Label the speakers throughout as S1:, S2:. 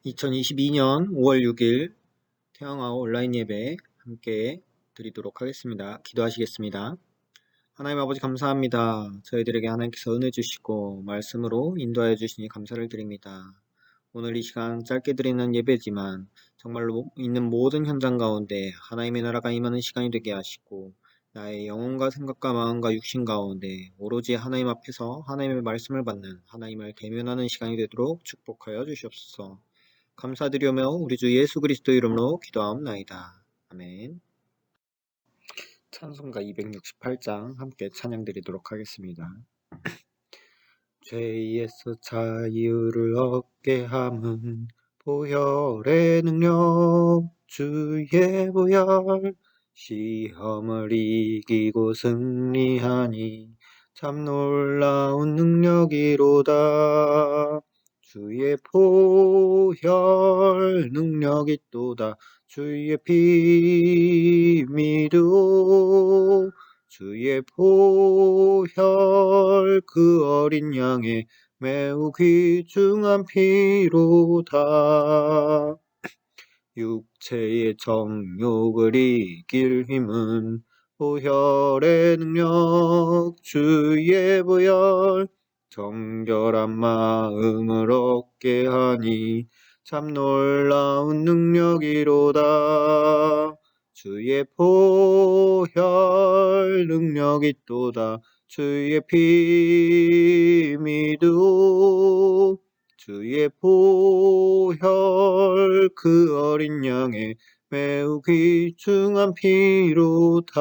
S1: 2022년 5월 6일 태영아 온라인 예배 함께 드리도록 하겠습니다. 기도하시겠습니다. 하나님 아버지 감사합니다. 저희들에게 하나님께서 은혜 주시고 말씀으로 인도하여 주시니 감사를 드립니다. 오늘 이 시간 짧게 드리는 예배지만 정말로 있는 모든 현장 가운데 하나님의 나라가 임하는 시간이 되게 하시고 나의 영혼과 생각과 마음과 육신 가운데 오로지 하나님 앞에서 하나님의 말씀을 받는 하나님을 대면하는 시간이 되도록 축복하여 주시옵소서. 감사드리며 우리 주 예수 그리스도 이름으로 기도하옵나이다. 아멘. 찬송가 268장 함께 찬양드리도록 하겠습니다. 죄에서 자유를 얻게 함은 보혈의 능력 주의 보혈 시험을 이기고 승리하니 참 놀라운 능력이로다. 주의 보혈 능력이 또다. 주의 피 믿어 주의 보혈 그 어린 양의 매우 귀중한 피로다. 육체의 정욕을 이길 힘은 보혈의 능력 주의 보혈 정결한 마음을 얻게 하니 참 놀라운 능력이로다. 주의 보혈 능력이 또다. 주의 피 믿어 주의 보혈 그 어린 양의 매우 귀중한 피로다.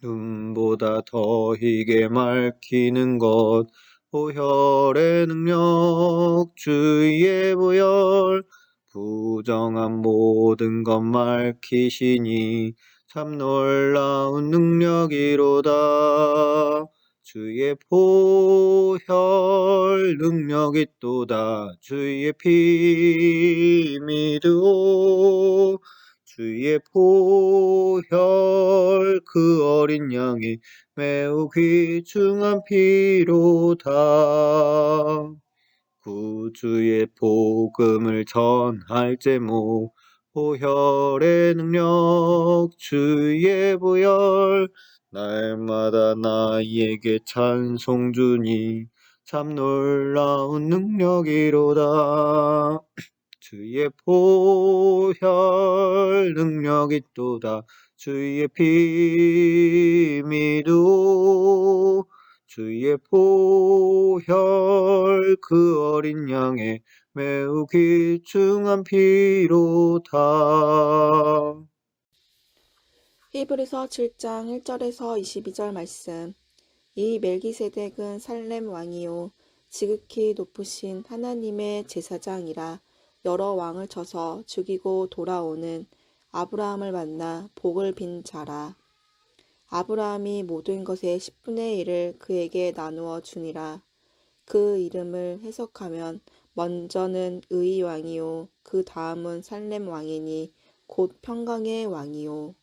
S1: 눈보다 더 희게 맑히는 것 보혈의 능력 주의 보혈 부정한 모든 것 맑히시니 참 놀라운 능력이로다. 주의 보혈 능력이 또다. 주의 피 믿어 주의 보혈 그 어린 양의 매우 귀중한 피로다. 구주의 복음을 전할 제목 보혈의 능력 주의 보혈 날마다 나에게 찬송 주니 참 놀라운 능력이로다. 주의 보혈 능력이 또다. 주의 피 믿어 주의 보혈 그 어린 양의 매우 귀중한 피로다.
S2: 히브리서 7장 1절에서 22절 말씀. 이 멜기세덱은 살렘 왕이요 지극히 높으신 하나님의 제사장이라 여러 왕을 쳐서 죽이고 돌아오는 아브라함을 만나 복을 빈 자라. 아브라함이 모든 것의 10분의 1을 그에게 나누어 주니라. 그 이름을 해석하면 먼저는 의의 왕이요 그 다음은 살렘 왕이니 곧 평강의 왕이요.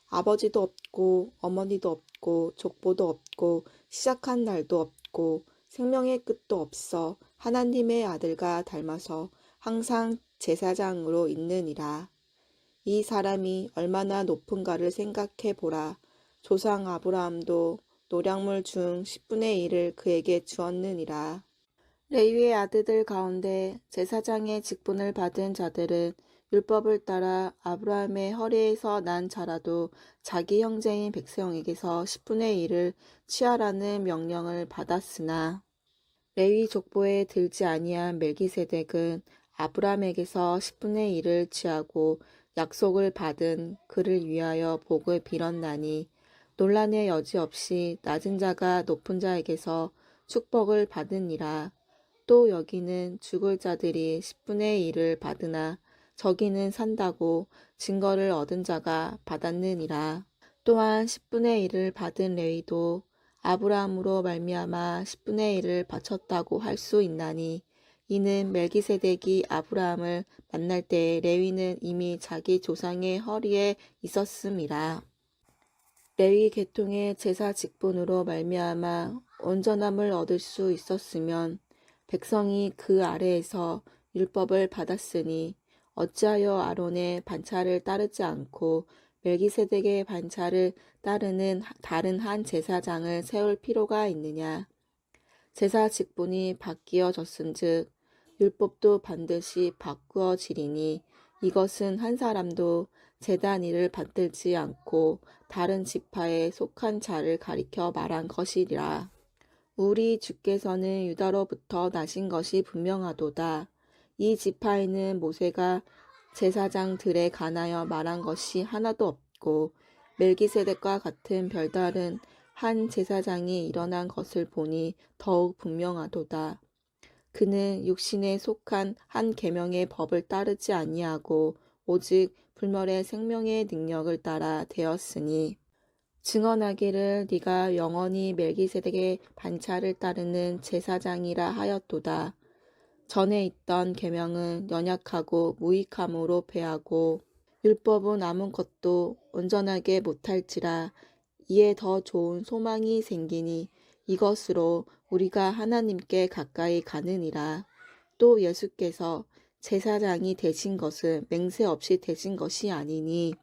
S2: 아버지도 없고 어머니도 없고 족보도 없고 시작한 날도 없고 생명의 끝도 없어 하나님의 아들과 닮아서 항상 제사장으로 있느니라. 이 사람이 얼마나 높은가를 생각해 보라. 조상 아브라함도 노량물 중 10분의 1을 그에게 주었느니라. 레위의 아들들 가운데 제사장의 직분을 받은 자들은 율법을 따라 아브라함의 허리에서 난 자라도 자기 형제인 백성에게서 10분의 1을 취하라는 명령을 받았으나 레위 족보에 들지 아니한 멜기세덱은 아브라함에게서 10분의 1을 취하고 약속을 받은 그를 위하여 복을 빌었나니 논란의 여지 없이 낮은 자가 높은 자에게서 축복을 받으니라. 또 여기는 죽을 자들이 10분의 1을 받으나 저기는 산다고 증거를 얻은 자가 받았느니라. 또한 10분의 1을 받은 레위도 아브라함으로 말미암아 10분의 1을 바쳤다고 할 수 있나니 이는 멜기세덱이 아브라함을 만날 때에 레위는 이미 자기 조상의 허리에 있었음이라. 레위 계통의 제사 직분으로 말미암아 온전함을 얻을 수 있었으면 백성이 그 아래에서 율법을 받았으니 어찌하여 아론의 반차를 따르지 않고 멜기세덱의 반차를 따르는 다른 한 제사장을 세울 필요가 있느냐? 제사 직분이 바뀌어졌은즉 율법도 반드시 바꾸어지리니 이것은 한 사람도 제단 일을 받들지 않고 다른 지파에 속한 자를 가리켜 말한 것이리라. 우리 주께서는 유다로부터 나신 것이 분명하도다. 이 지파에는 모세가 제사장들에 관하여 말한 것이 하나도 없고 멜기세덱과 같은 별다른 한 제사장이 일어난 것을 보니 더욱 분명하도다. 그는 육신에 속한 한 계명의 법을 따르지 아니하고 오직 불멸의 생명의 능력을 따라 되었으니 증언하기를 네가 영원히 멜기세덱의 반차를 따르는 제사장이라 하였도다. 전에 있던 계명은 연약하고 무익함으로 패하고 율법은 아무것도 온전하게 못할지라 이에 더 좋은 소망이 생기니 이것으로 우리가 하나님께 가까이 가느니라. 또 예수께서 제사장이 되신 것은 맹세 없이 되신 것이 아니니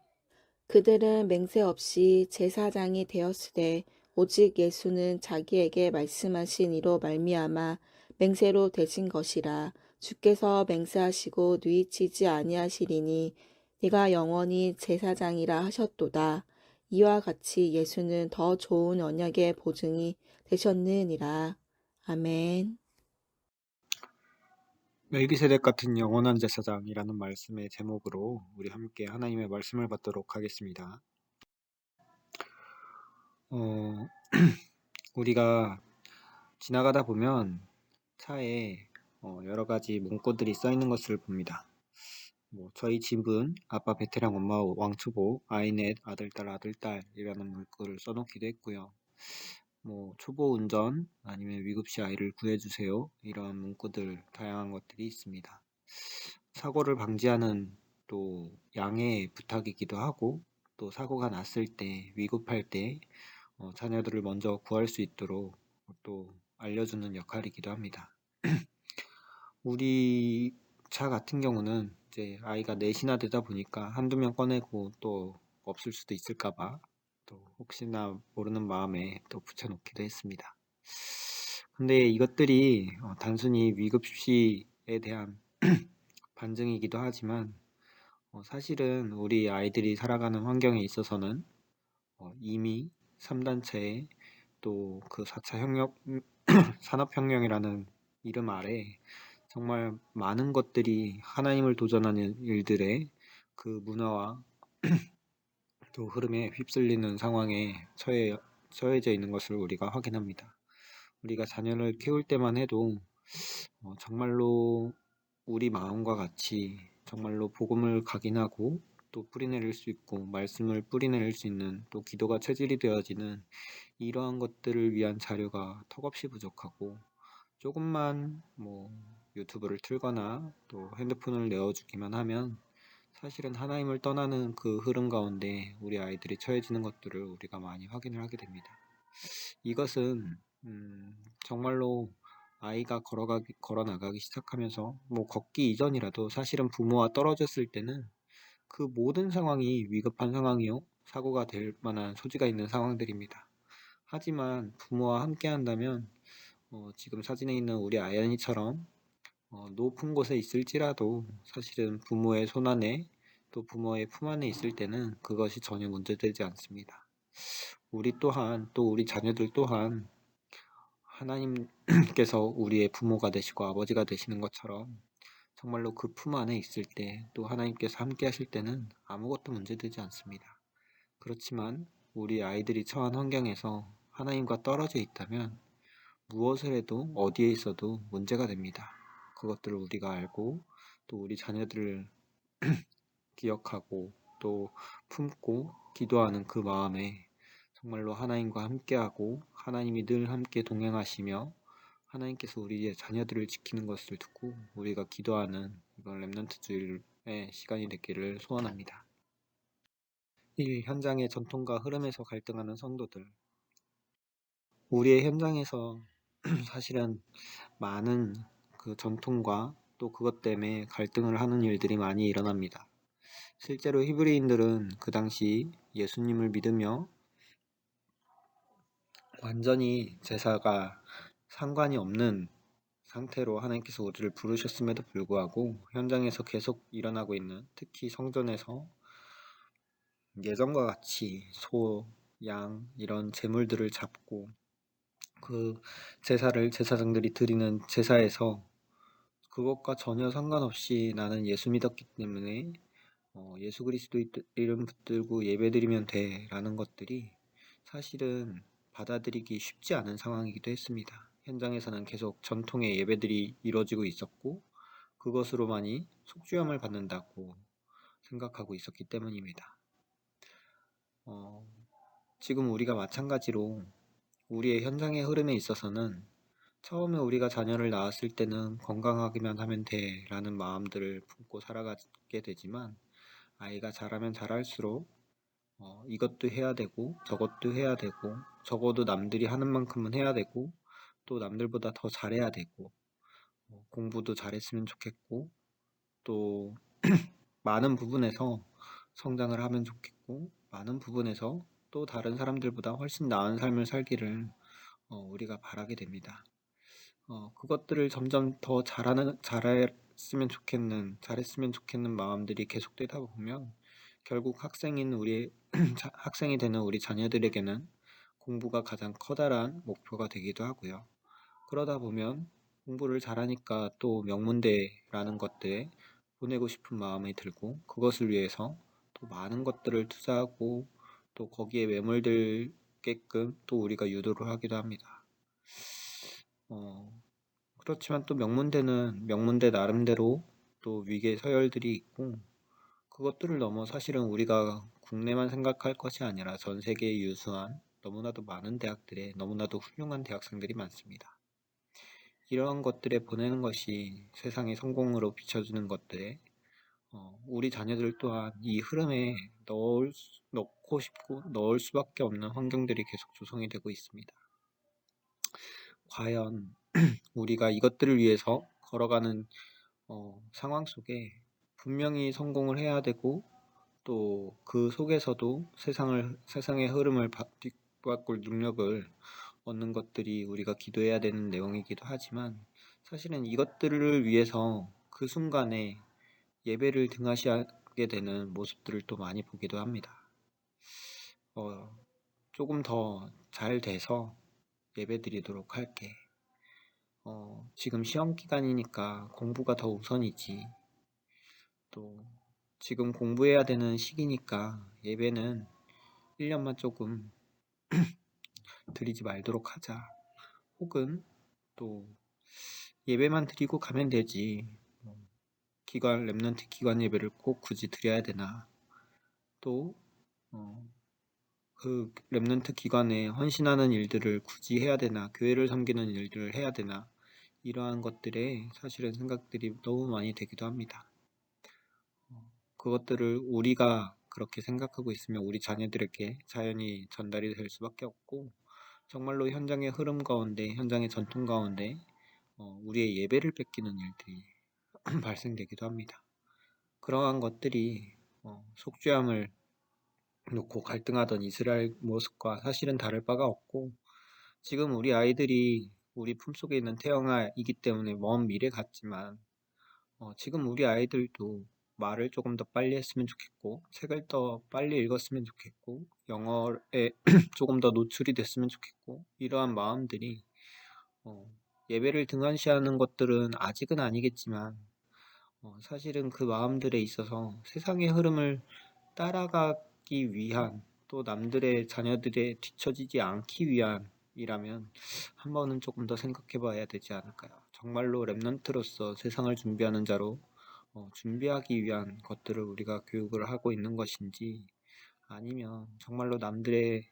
S2: 그들은 맹세 없이 제사장이 되었으되 오직 예수는 자기에게 말씀하신 이로 말미암아 맹세로 되신 것이라. 주께서 맹세하시고 누이치지 아니하시리니 네가 영원히 제사장이라 하셨도다. 이와 같이 예수는 더 좋은 언약의 보증이 되셨느니라. 아멘.
S1: 멜기세덱 같은 영원한 제사장이라는 말씀의 제목으로 우리 함께 하나님의 말씀을 받도록 하겠습니다. 우리가 지나가다 보면 차에 여러 가지 문구들이 써 있는 것을 봅니다. 저희 집은 아빠 베테랑 엄마 왕초보 아이넷 아들딸 아들딸이라는 문구를 써놓기도 했고요. 초보 운전 아니면 위급시 아이를 구해주세요. 이런 문구들 다양한 것들이 있습니다. 사고를 방지하는 또 양해의 부탁이기도 하고 또 사고가 났을 때 위급할 때 자녀들을 먼저 구할 수 있도록 또 알려주는 역할이기도 합니다. 우리 차 같은 경우는 이제 아이가 넷이나 되다 보니까 한두 명 꺼내고 또 없을 수도 있을까봐 또 혹시나 모르는 마음에 또 붙여놓기도 했습니다. 근데 이것들이 단순히 위급시에 대한 반증이기도 하지만 사실은 우리 아이들이 살아가는 환경에 있어서는 이미 3단체에 또 그 4차 산업혁명이라는 이름 아래 정말 많은 것들이 하나님을 도전하는 일들의 그 문화와 또 흐름에 휩쓸리는 상황에 처해져 있는 것을 우리가 확인합니다. 우리가 자녀를 키울 때만 해도 정말로 우리 마음과 같이 정말로 복음을 각인하고 또 뿌리내릴 수 있고 말씀을 뿌리내릴 수 있는 또 기도가 체질이 되어지는 이러한 것들을 위한 자료가 턱없이 부족하고 조금만 유튜브를 틀거나 또 핸드폰을 내어주기만 하면 사실은 하나님을 떠나는 그 흐름 가운데 우리 아이들이 처해지는 것들을 우리가 많이 확인을 하게 됩니다. 이것은 정말로 아이가 걸어 나가기 시작하면서 걷기 이전이라도 사실은 부모와 떨어졌을 때는 그 모든 상황이 위급한 상황이요 사고가 될 만한 소지가 있는 상황들입니다. 하지만 부모와 함께 한다면 지금 사진에 있는 우리 아연이처럼 높은 곳에 있을지라도 사실은 부모의 손 안에 또 부모의 품 안에 있을 때는 그것이 전혀 문제되지 않습니다. 우리 또한 또 우리 자녀들 또한 하나님께서 우리의 부모가 되시고 아버지가 되시는 것처럼 정말로 그 품 안에 있을 때 또 하나님께서 함께 하실 때는 아무것도 문제되지 않습니다. 그렇지만 우리 아이들이 처한 환경에서 하나님과 떨어져 있다면 무엇을 해도 어디에 있어도 문제가 됩니다. 그것들을 우리가 알고 또 우리 자녀들을 기억하고 또 품고 기도하는 그 마음에 정말로 하나님과 함께하고 하나님이 늘 함께 동행하시며 하나님께서 우리의 자녀들을 지키는 것을 듣고 우리가 기도하는 이번 렘넌트 주일의 시간이 되기를 소원합니다. 이 현장의 전통과 흐름에서 갈등하는 성도들, 우리의 현장에서 사실은 많은 그 전통과 또 그것 때문에 갈등을 하는 일들이 많이 일어납니다. 실제로 히브리인들은 그 당시 예수님을 믿으며 완전히 제사가 상관이 없는 상태로 하나님께서 우리를 부르셨음에도 불구하고 현장에서 계속 일어나고 있는, 특히 성전에서 예전과 같이 소, 양 이런 제물들을 잡고 그 제사를 제사장들이 드리는 제사에서 그것과 전혀 상관없이 나는 예수 믿었기 때문에 예수 그리스도 이름 붙들고 예배드리면 돼 라는 것들이 사실은 받아들이기 쉽지 않은 상황이기도 했습니다. 현장에서는 계속 전통의 예배들이 이루어지고 있었고 그것으로만이 속죄함을 받는다고 생각하고 있었기 때문입니다. 지금 우리가 마찬가지로 우리의 현장의 흐름에 있어서는 처음에 우리가 자녀를 낳았을 때는 건강하기만 하면 돼 라는 마음들을 품고 살아가게 되지만 아이가 자라면 자랄수록 이것도 해야 되고 저것도 해야 되고 적어도 남들이 하는 만큼은 해야 되고 또 남들보다 더 잘해야 되고 공부도 잘했으면 좋겠고 또 많은 부분에서 성장을 하면 좋겠고 많은 부분에서 또 다른 사람들보다 훨씬 나은 삶을 살기를 우리가 바라게 됩니다. 그것들을 점점 더 잘했으면 좋겠는 마음들이 계속되다 보면 결국 학생이 되는 우리 자녀들에게는 공부가 가장 커다란 목표가 되기도 하고요. 그러다 보면 공부를 잘하니까 또 명문대라는 것들에 보내고 싶은 마음이 들고 그것을 위해서 또 많은 것들을 투자하고 또 거기에 매몰들게끔 또 우리가 유도를 하기도 합니다. 그렇지만 또 명문대는 명문대 나름대로 또 위계 서열들이 있고 그것들을 넘어 사실은 우리가 국내만 생각할 것이 아니라 전 세계에 유수한 너무나도 많은 대학들에 너무나도 훌륭한 대학생들이 많습니다. 이러한 것들에 보내는 것이 세상의 성공으로 비춰주는 것들에 우리 자녀들 또한 이 흐름에 넣고 싶고 넣을 수밖에 없는 환경들이 계속 조성이 되고 있습니다. 과연 우리가 이것들을 위해서 걸어가는 상황 속에 분명히 성공을 해야 되고 또 그 속에서도 세상의 흐름을 뒤바꿀 능력을 얻는 것들이 우리가 기도해야 되는 내용이기도 하지만 사실은 이것들을 위해서 그 순간에 예배를 등한시하게 되는 모습들을 또 많이 보기도 합니다. 조금 더 잘 돼서 예배 드리도록 할게. 지금 시험 기간이니까 공부가 더 우선이지. 또 지금 공부해야 되는 시기니까 예배는 1년만 조금 드리지 말도록 하자. 혹은 또 예배만 드리고 가면 되지. 랩런트 기관 예배를 꼭 굳이 드려야 되나. 또 그 랩런트 기관에 헌신하는 일들을 굳이 해야 되나. 교회를 섬기는 일들을 해야 되나. 이러한 것들에 사실은 생각들이 너무 많이 되기도 합니다. 그것들을 우리가 그렇게 생각하고 있으면 우리 자녀들에게 자연히 전달이 될 수밖에 없고 정말로 현장의 흐름 가운데 현장의 전통 가운데 우리의 예배를 뺏기는 일들이 발생되기도 합니다. 그러한 것들이 속죄함을 놓고 갈등하던 이스라엘 모습과 사실은 다를 바가 없고 지금 우리 아이들이 우리 품속에 있는 태영아이기 때문에 먼 미래 같지만 지금 우리 아이들도 말을 조금 더 빨리 했으면 좋겠고 책을 더 빨리 읽었으면 좋겠고 영어에 조금 더 노출이 됐으면 좋겠고 이러한 마음들이 예배를 등한시하는 것들은 아직은 아니겠지만 사실은 그 마음들에 있어서 세상의 흐름을 따라가기 위한 또 남들의 자녀들에 뒤처지지 않기 위함이라면 한 번은 조금 더 생각해 봐야 되지 않을까요? 정말로 랩런트로서 세상을 준비하는 자로 준비하기 위한 것들을 우리가 교육을 하고 있는 것인지 아니면 정말로 남들의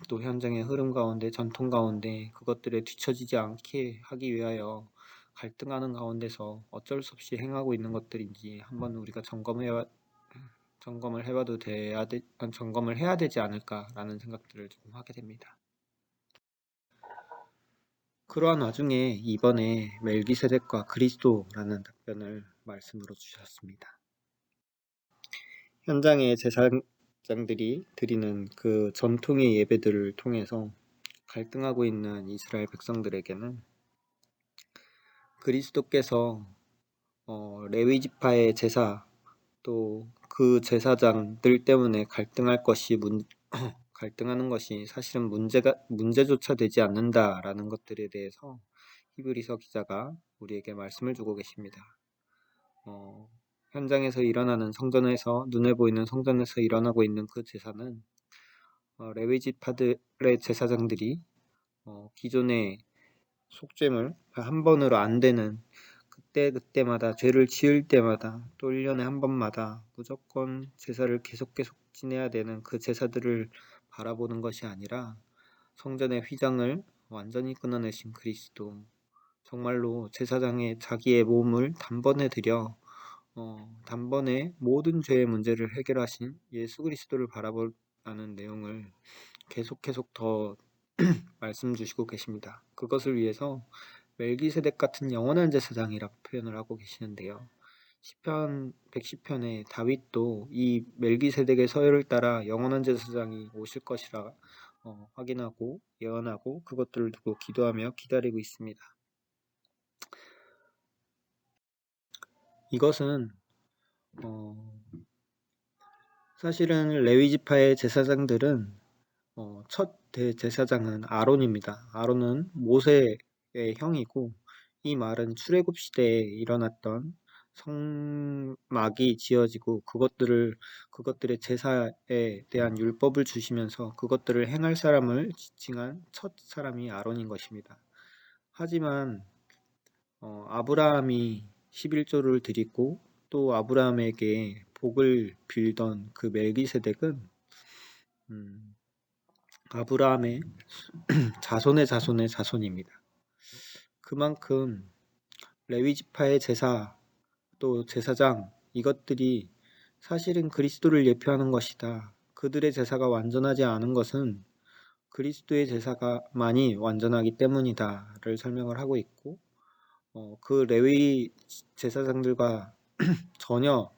S1: 또 현장의 흐름 가운데 전통 가운데 그것들에 뒤처지지 않게 하기 위하여 갈등하는 가운데서 어쩔 수 없이 행하고 있는 것들인지 한번 우리가 점검을 해야 되지 않을까라는 생각들을 조금 하게 됩니다. 그러한 와중에 이번에 멜기세덱과 그리스도라는 답변을 말씀으로 주셨습니다. 현장의 제사장들이 드리는 그 전통의 예배들을 통해서 갈등하고 있는 이스라엘 백성들에게는 그리스도께서 레위 지파의 제사 또 그 제사장들 때문에 갈등하는 것이 사실은 문제조차 되지 않는다라는 것들에 대해서 히브리서 기자가 우리에게 말씀을 주고 계십니다. 현장에서 일어나는 성전에서 눈에 보이는 성전에서 일어나고 있는 그 제사는 레위 지파들의 제사장들이 기존의 속죄물 한 번으로 안 되는 그때마다 죄를 지을 때마다 또 1년에 한 번마다 무조건 제사를 계속 지내야 되는 그 제사들을 바라보는 것이 아니라 성전의 휘장을 완전히 끊어내신 그리스도, 정말로 제사장의 자기의 몸을 단번에 드려 단번에 모든 죄의 문제를 해결하신 예수 그리스도를 바라보라는 내용을 계속 더 말씀 주시고 계십니다. 그것을 위해서 멜기세덱 같은 영원한 제사장이라고 표현을 하고 계시는데요. 시편 110편에 다윗도 이 멜기세덱의 서열을 따라 영원한 제사장이 오실 것이라 확인하고 예언하고 그것들을 두고 기도하며 기다리고 있습니다. 이것은 사실은 레위 지파의 제사장들은 첫 대제사장은 아론입니다. 아론은 모세의 형이고 이 말은 출애굽 시대에 일어났던 성막이 지어지고 그것들의 제사에 대한 율법을 주시면서 그것들을 행할 사람을 지칭한 첫 사람이 아론인 것입니다. 하지만 아브라함이 11조를 드리고 또 아브라함에게 복을 빌던 그 멜기세덱은 아브라함의 자손의 자손의 자손입니다. 그만큼 레위 지파의 제사 또 제사장 이것들이 사실은 그리스도를 예표하는 것이다. 그들의 제사가 완전하지 않은 것은 그리스도의 제사가만이 완전하기 때문이다를 설명을 하고 있고 그 레위 제사장들과 전혀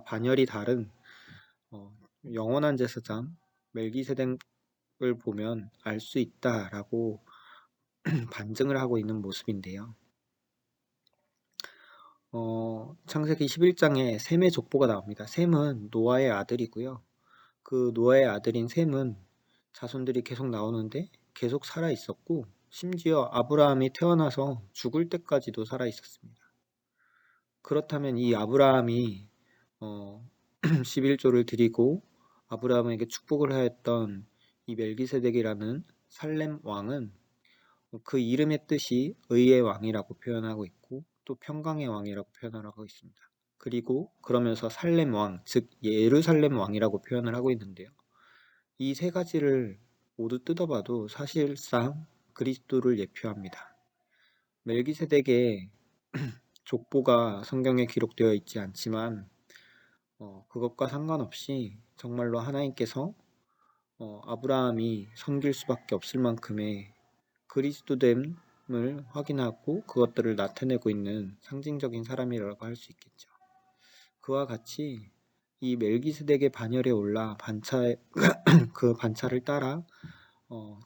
S1: 반열이 다른 영원한 제사장 멜기세덱을 보면 알 수 있다라고 반증을 하고 있는 모습인데요. 창세기 11장에 셈의 족보가 나옵니다. 셈은 노아의 아들이고요. 그 노아의 아들인 셈은 자손들이 계속 나오는데 계속 살아 있었고 심지어 아브라함이 태어나서 죽을 때까지도 살아 있었습니다. 그렇다면 이 아브라함이 11조를 드리고 아브라함에게 축복을 하였던 이 멜기세덱이라는 살렘 왕은 그 이름의 뜻이 의의 왕이라고 표현하고 있고 또 평강의 왕이라고 표현을 하고 있습니다. 그리고 그러면서 살렘 왕, 즉 예루살렘 왕이라고 표현을 하고 있는데요. 이 세 가지를 모두 뜯어봐도 사실상 그리스도를 예표합니다. 멜기세덱의 족보가 성경에 기록되어 있지 않지만 그것과 상관없이 정말로 하나님께서 아브라함이 섬길 수밖에 없을 만큼의 그리스도됨을 확인하고 그것들을 나타내고 있는 상징적인 사람이라고 할 수 있겠죠. 그와 같이 이 멜기세덱의 반열에 올라 그 반차를 따라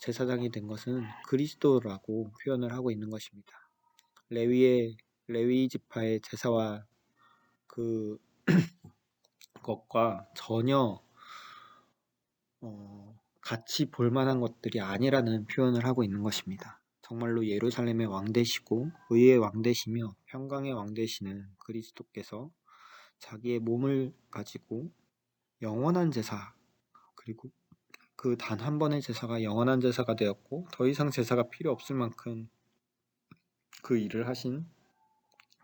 S1: 제사장이 된 것은 그리스도라고 표현을 하고 있는 것입니다. 레위 지파의 제사와 그것과 전혀 같이 볼 만한 것들이 아니라는 표현을 하고 있는 것입니다. 정말로 예루살렘의 왕 되시고 의의 왕 되시며 평강의 왕 되시는 그리스도께서 자기의 몸을 가지고 영원한 제사 그리고 그 단 한 번의 제사가 영원한 제사가 되었고 더 이상 제사가 필요 없을 만큼 그 일을 하신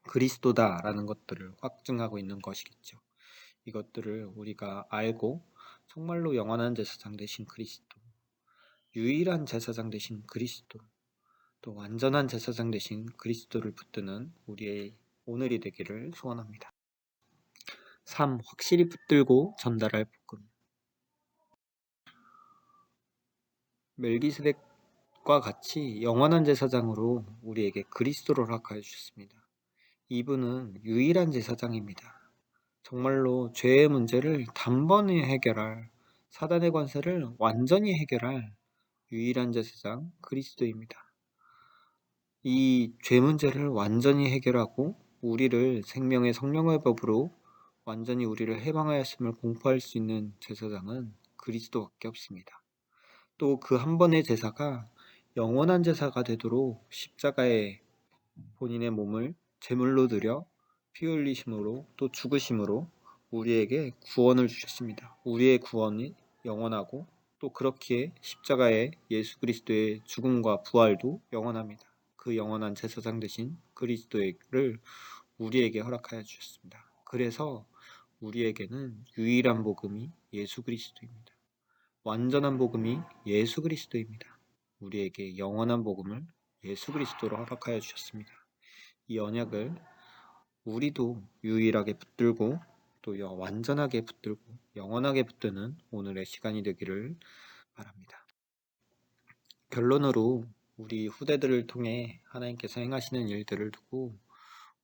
S1: 그리스도다라는 것들을 확증하고 있는 것이겠죠. 이것들을 우리가 알고 정말로 영원한 제사장 되신 그리스도, 유일한 제사장 되신 그리스도, 또 완전한 제사장 되신 그리스도를 붙드는 우리의 오늘이 되기를 소원합니다. 3. 확실히 붙들고 전달할 복음. 같이 영원한 제사장으로 우리에게 그리스도를 허락하여 주셨습니다. 이분은 유일한 제사장입니다. 정말로 죄의 문제를 단번에 해결할, 사단의 관세를 완전히 해결할 유일한 제사장 그리스도입니다. 이 죄 문제를 완전히 해결하고 우리를 생명의 성령의 법으로 완전히 우리를 해방하였음을 공포할 수 있는 제사장은 그리스도밖에 없습니다. 또 그 한 번의 제사가 영원한 제사가 되도록 십자가에 본인의 몸을 제물로 드려 피 흘리심으로 또 죽으심으로 우리에게 구원을 주셨습니다. 우리의 구원이 영원하고 또 그렇기에 십자가의 예수 그리스도의 죽음과 부활도 영원합니다. 그 영원한 제사장 되신 그리스도를 우리에게 허락하여 주셨습니다. 그래서 우리에게는 유일한 복음이 예수 그리스도입니다. 완전한 복음이 예수 그리스도입니다. 우리에게 영원한 복음을 예수 그리스도로 허락하여 주셨습니다. 이 언약을 우리도 유일하게 붙들고 또 완전하게 붙들고 영원하게 붙드는 오늘의 시간이 되기를 바랍니다. 결론으로 우리 후대들을 통해 하나님께서 행하시는 일들을 두고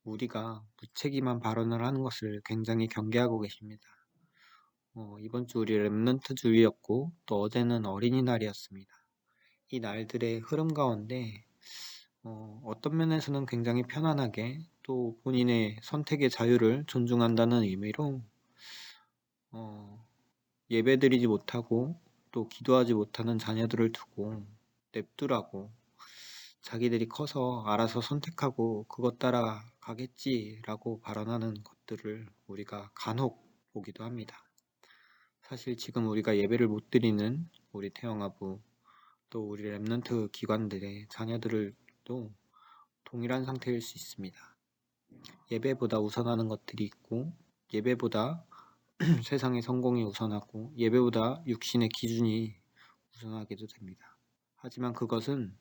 S1: 우리가 무책임한 발언을 하는 것을 굉장히 경계하고 계십니다. 이번 주 우리 렘넌트 주일이었고 또 어제는 어린이날이었습니다. 이 날들의 흐름 가운데 어떤 면에서는 굉장히 편안하게 또 본인의 선택의 자유를 존중한다는 의미로 예배드리지 못하고 또 기도하지 못하는 자녀들을 두고 냅두라고 자기들이 커서 알아서 선택하고 그것 따라 가겠지라고 발언하는 것들을 우리가 간혹 보기도 합니다. 사실 지금 우리가 예배를 못 드리는 우리 태영아부 또 우리 렘넌트 기관들의 자녀들도 동일한 상태일 수 있습니다. 예배보다 우선하는 것들이 있고 예배보다 세상의 성공이 우선하고 예배보다 육신의 기준이 우선하기도 됩니다. 하지만 그것은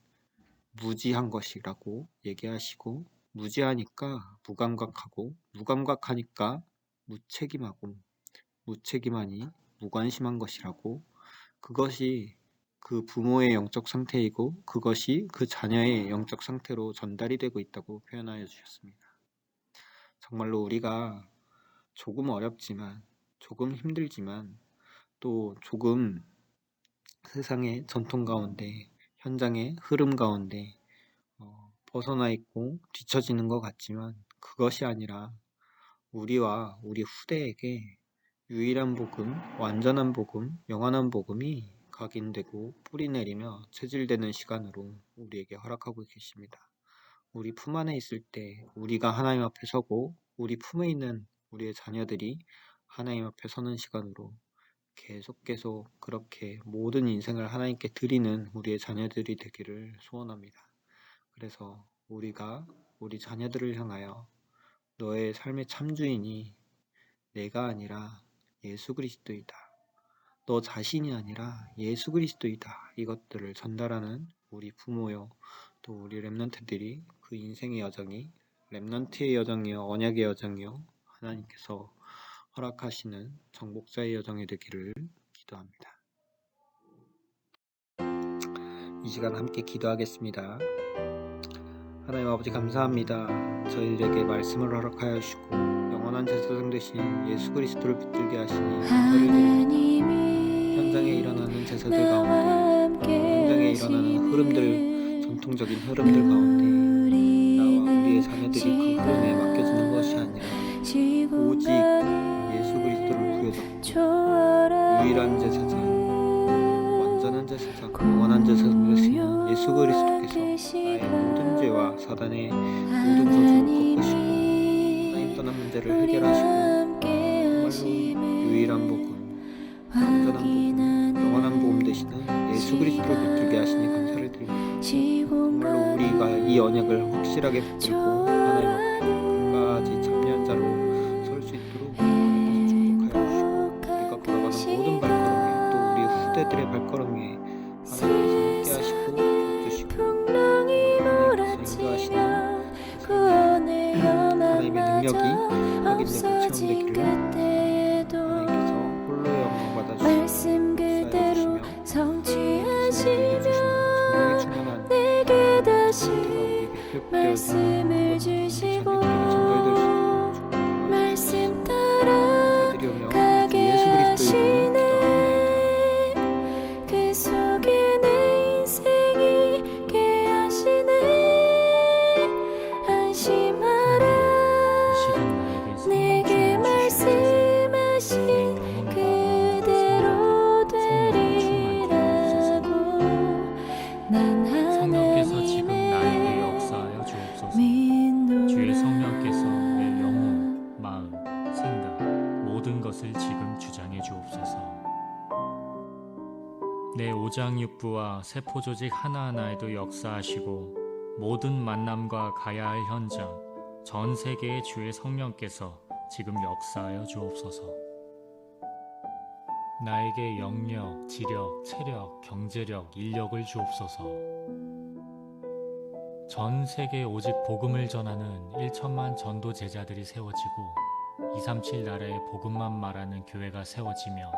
S1: 무지한 것이라고 얘기하시고 무지하니까 무감각하고 무감각하니까 무책임하고 무책임하니 무관심한 것이라고 그것이 그 부모의 영적 상태이고 그것이 그 자녀의 영적 상태로 전달이 되고 있다고 표현하여 주셨습니다. 정말로 우리가 조금 어렵지만 조금 힘들지만 또 조금 세상의 전통 가운데 현장의 흐름 가운데 벗어나 있고 뒤처지는 것 같지만 그것이 아니라 우리와 우리 후대에게 유일한 복음, 완전한 복음, 영원한 복음이 각인되고 뿌리내리며 체질되는 시간으로 우리에게 허락하고 계십니다. 우리 품 안에 있을 때 우리가 하나님 앞에 서고 우리 품에 있는 우리의 자녀들이 하나님 앞에 서는 시간으로 계속 그렇게 모든 인생을 하나님께 드리는 우리의 자녀들이 되기를 소원합니다. 그래서 우리가 우리 자녀들을 향하여 너의 삶의 참주인이 내가 아니라 예수 그리스도이다. 너 자신이 아니라 예수 그리스도이다. 이것들을 전달하는 우리 부모요 또 우리 렘넌트들이 그 인생의 여정이 렘넌트의 여정이요 언약의 여정이요 하나님께서 허락하시는 정복자의 여정이 되기를 기도합니다. 이 시간 함께 기도하겠습니다. 하나님 아버지 감사합니다. 저희들에게 말씀을 허락하여 주시고 영원한 제사장 되신 예수 그리스도를 붙들게 하시니 감사를 드립니다. 현장에 일어나는 제사들 가운데 현장에 일어나는 흐름들 전통적인 흐름들 가운데 나와 우리의 자녀들이 그 흐름에 맡겨지는 것이 아니라 오직 예수 그리스도를 부여잡고 유일한 제사장 완전한 제사장 영원한 제사장 되신 예수 그리스도께서 나의 모든 죄와 사단의 모든 저주를 꺾으시고 하나님 떠난 문제를 해결하시고 정말로 유일한 복음 완전한 복음 영원한 복음 되시는 예수 그리스도를 붙들게 하시니 감사를 드립니다. 정말로 우리가 이 언약을 확실하게 붙들고 하나님 앞에 끝까지 참여한 자로 설 수 있도록 하나님께서 축복하여 주시고 우리가 걸어가는 모든 발걸음에 또 우리 후대들의 발걸음에 하나님께서 함께 하시고 돕주시고 하나님께서 인도하시는 하나님의 능력이 확인되고 체험되기를 하나님께서 홀로 영광 받아주시고 역사해 주시며 성취하시며 성령의 충만한
S2: 말씀을 주시고 말씀 따라 가게 하시네. 그 속에 내 인생이 깨어지네. 안심하라. 내게 말씀하신 그대로 되리라고. 난
S3: 성령께서 지금 나에게
S2: 하나님의
S3: 역사하여 주옵소서.
S2: 믿노라.
S3: 주의 성령께서 내 영혼, 마음, 생각 모든 것을 지금 주장해 주옵소서. 내 오장육부와 세포 조직 하나하나에도 역사하시고 모든 만남과 가야 할 현장, 전 세계의 주의 성령께서 지금 역사하여 주옵소서. 나에게 영력, 지력, 체력, 경제력, 인력을 주옵소서. 전 세계에 오직 복음을 전하는 1천만 전도 제자들이 세워지고 237 나라의 복음만 말하는 교회가 세워지며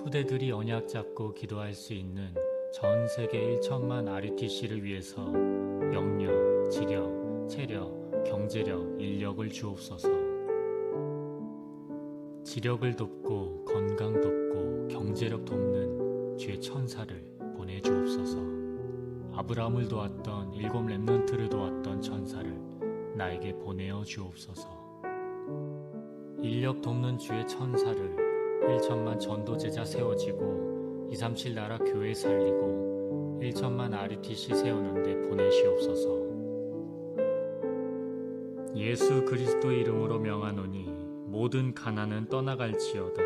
S3: 후대들이 언약 잡고 기도할 수 있는 전 세계 1천만 RUTC를 위해서 영력, 지력, 체력, 경제력, 인력을 주옵소서. 지력을 돕고 건강 돕고 경제력 돕는 주의 천사를 보내주옵소서. 아브라함을 도왔던 7 렘넌트를 도왔던 천사를 나에게 보내어 주옵소서. 인력 돕는 주의 천사를 1천만 전도 제자 세워지고 237 나라 교회 살리고 1천만 RUTC 세우는데 보내시옵소서. 예수 그리스도의 이름으로 명하노니 모든 가난은 떠나갈지어다.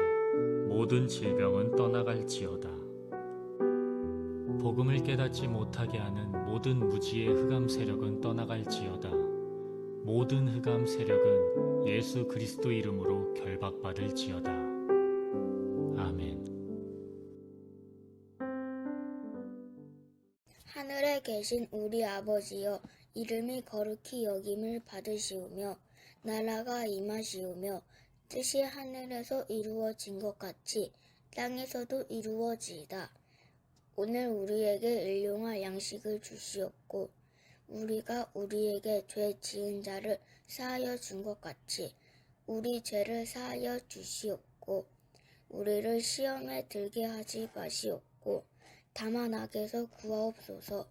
S3: 모든 질병은 떠나갈지어다. 복음을 깨닫지 못하게 하는 모든 무지의 흑암 세력은 떠나갈지어다. 모든 흑암 세력은 예수 그리스도 이름으로 결박받을지어다. 아멘.
S4: 하늘에 계신 우리 아버지여, 이름이 거룩히 여김을 받으시오며 나라가 임하시오며 뜻이 하늘에서 이루어진 것 같이 땅에서도 이루어지이다. 오늘 우리에게 일용할 양식을 주시옵고 우리가 우리에게 죄 지은 자를 사하여 준 것 같이 우리 죄를 사하여 주시옵고 우리를 시험에 들게 하지 마시옵고 다만 악에서 구하옵소서.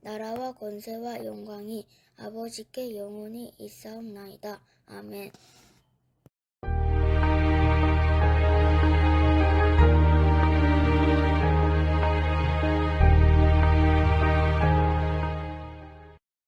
S4: 나라와 권세와 영광이 아버지께 영원히 있사옵나이다. 아멘.